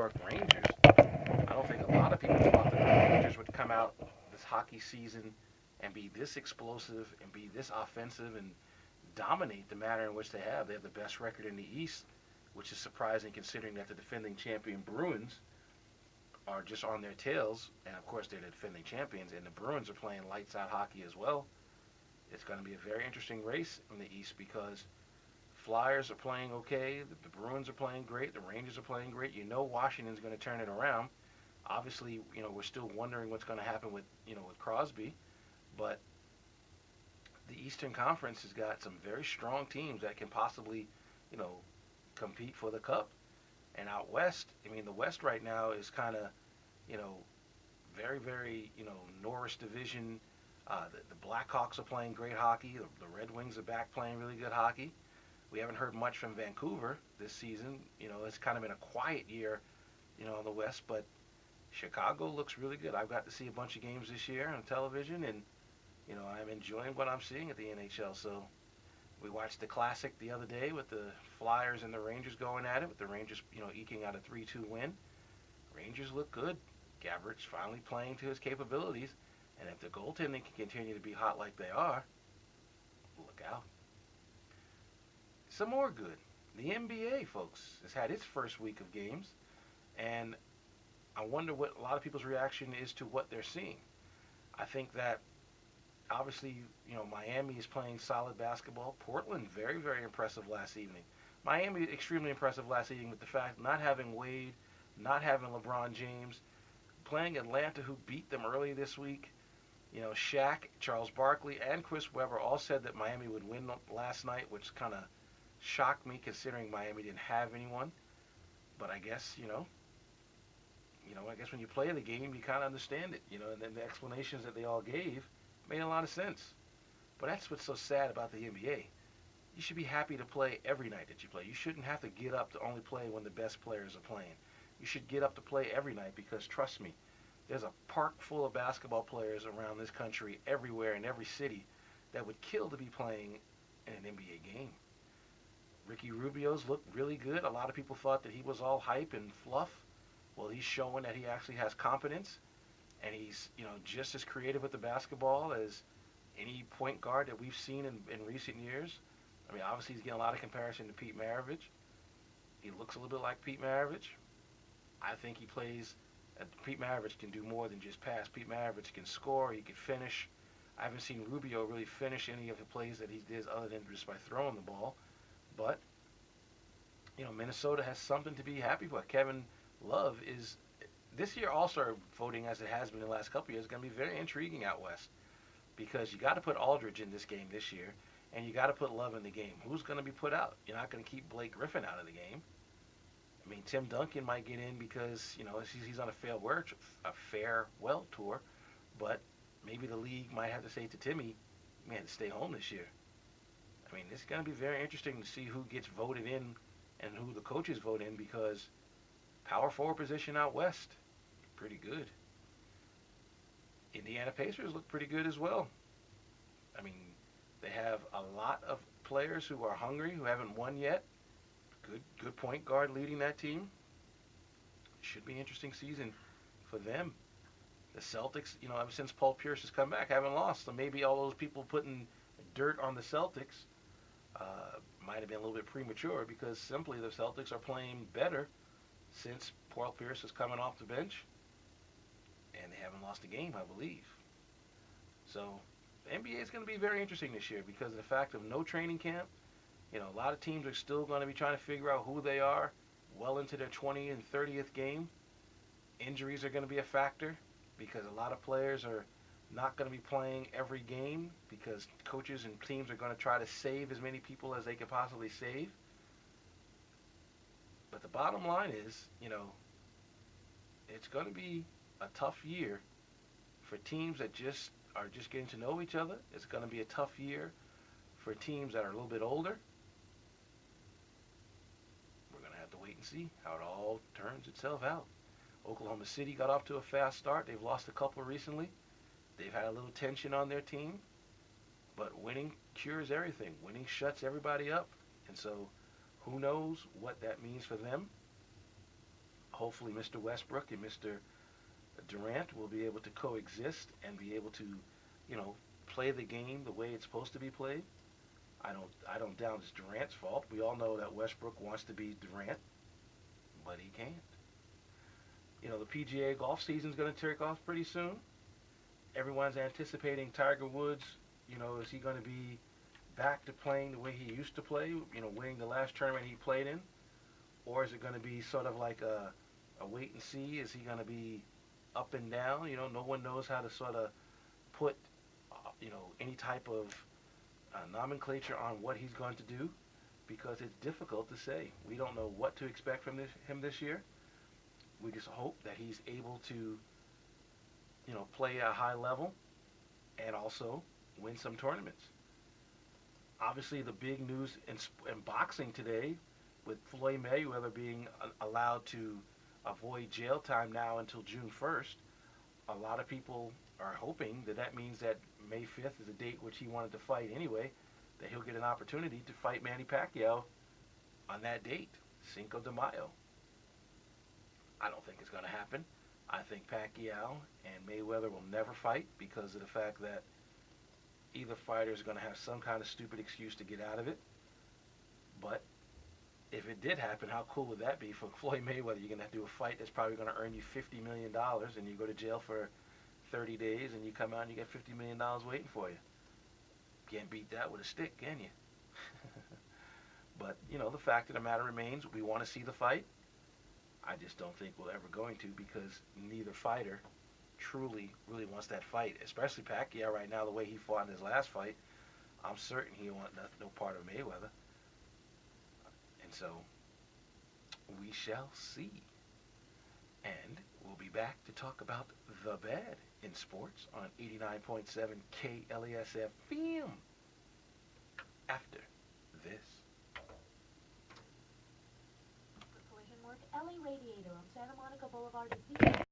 York Rangers. I don't think a lot of people thought that the Rangers would come out this hockey season and be this explosive and be this offensive and dominate the manner in which they have. They have the best record in the East, which is surprising considering that the defending champion Bruins are just on their tails, and of course they're the defending champions, and the Bruins are playing lights out hockey as well. It's going to be a very interesting race in the East because Flyers are playing okay, the Bruins are playing great, the Rangers are playing great. You know Washington's going to turn it around. Obviously, we're still wondering what's going to happen with with Crosby, but the Eastern Conference has got some very strong teams that can possibly, you know, compete for the cup. And out west, I mean, the West right now is kind of, you know, very, very, Norris division. The Blackhawks are playing great hockey. The Red Wings are back playing really good hockey. We haven't heard much from Vancouver this season. It's kind of been a quiet year, in the West, but Chicago looks really good. I've got to see a bunch of games this year on television, and, I'm enjoying what I'm seeing at the NHL. So we watched the Classic the other day with the Flyers and the Rangers going at it, with the Rangers, eking out a 3-2 win. Rangers look good. Gabbert's finally playing to his capabilities, and if the goaltending can continue to be hot like they are, look out. Some more good. The NBA, folks, has had its first week of games, and I wonder what a lot of people's reaction is to what they're seeing. I think that obviously, Miami is playing solid basketball. Portland, very, very impressive last evening. Miami, extremely impressive last evening with the fact not having Wade, not having LeBron James, playing Atlanta, who beat them early this week. Shaq, Charles Barkley, and Chris Webber all said that Miami would win last night, which kind of shocked me considering Miami didn't have anyone. But I guess, I guess when you play the game, you kind of understand it, and then the explanations that they all gave made a lot of sense. But that's what's so sad about the NBA. You should be happy to play every night that you play. You shouldn't have to get up to only play when the best players are playing. You should get up to play every night because, trust me, there's a park full of basketball players around this country, everywhere in every city, that would kill to be playing in an NBA game. Ricky Rubio's looked really good. A lot of people thought that he was all hype and fluff. Well, he's showing that he actually has competence, and he's just as creative with the basketball as any point guard that we've seen in recent years. I mean, obviously he's getting a lot of comparison to Pete Maravich. He looks a little bit like Pete Maravich. I think he plays. Pete Maravich can do more than just pass. Pete Maravich can score. He can finish. I haven't seen Rubio really finish any of the plays that he does other than just by throwing the ball. But Minnesota has something to be happy for. Kevin Love is this year All-Star voting, as it has been in the last couple of years, is going to be very intriguing out west because you got to put Aldridge in this game this year, and you got to put Love in the game. Who's going to be put out? You're not going to keep Blake Griffin out of the game. I mean, Tim Duncan might get in because he's on a farewell tour, but maybe the league might have to say to Timmy, "Man, to stay home this year." I mean, it's going to be very interesting to see who gets voted in and who the coaches vote in because power forward position out west, pretty good. Indiana Pacers look pretty good as well. I mean, they have a lot of players who are hungry, who haven't won yet. Good point guard leading that team. Should be an interesting season for them. The Celtics, ever since Paul Pierce has come back, haven't lost. So maybe all those people putting dirt on the Celtics might have been a little bit premature because simply the Celtics are playing better since Paul Pierce is coming off the bench, and they haven't lost a game, I believe. So the NBA is going to be very interesting this year because of the fact of no training camp. A lot of teams are still going to be trying to figure out who they are well into their 20th and 30th game. Injuries are going to be a factor because a lot of players are not going to be playing every game because coaches and teams are going to try to save as many people as they can possibly save. But the bottom line is, it's going to be a tough year for teams that are just getting to know each other. It's going to be a tough year for teams that are a little bit older. We're going to have to wait and see how it all turns itself out. Oklahoma City got off to a fast start. They've lost a couple recently. They've had a little tension on their team. But winning cures everything. Winning shuts everybody up. And so who knows what that means for them. hopefully Mr. Westbrook and Mr. Durant will be able to coexist and be able to, you know, play the game the way it's supposed to be played. I don't doubt it's Durant's fault. We all know that Westbrook wants to be Durant, but he can't. You know, the PGA golf season's going to take off pretty soon. Everyone's anticipating Tiger Woods. You know, is he going to be back to playing the way he used to play? You know, winning the last tournament he played in, or is it going to be sort of like a wait and see? Is he going to be up and down? You know, no one knows how to sort of put, you know, any type of nomenclature on what he's going to do because it's difficult to say. We don't know what to expect from him this year. We just hope that he's able to, you know, play at a high level and also win some tournaments. Obviously, the big news in boxing today, with Floyd Mayweather being allowed to avoid jail time now until June 1st, a lot of people are hoping that that means that May 5th is a date which he wanted to fight anyway, that he'll get an opportunity to fight Manny Pacquiao on that date, Cinco de Mayo. I don't think it's going to happen. I think Pacquiao and Mayweather will never fight because of the fact that either fighter is going to have some kind of stupid excuse to get out of it. But if it did happen, how cool would that be for Floyd Mayweather? You're going to have to do a fight that's probably going to earn you $50 million dollars, and you go to jail for 30 days and you come out and you get $50 million dollars waiting for you. Can't beat that with a stick, can you? But, you know, the fact of the matter remains, we want to see the fight. I just don't think we're ever going to because neither fighter truly really wants that fight, especially Pacquiao right now, the way he fought in his last fight. I'm certain he wants no part of Mayweather. And so we shall see. And we'll be back to talk about the bad in sports on 89.7 KLES FM after this. The Collision Work LA Radiator on Santa Monica Boulevard is the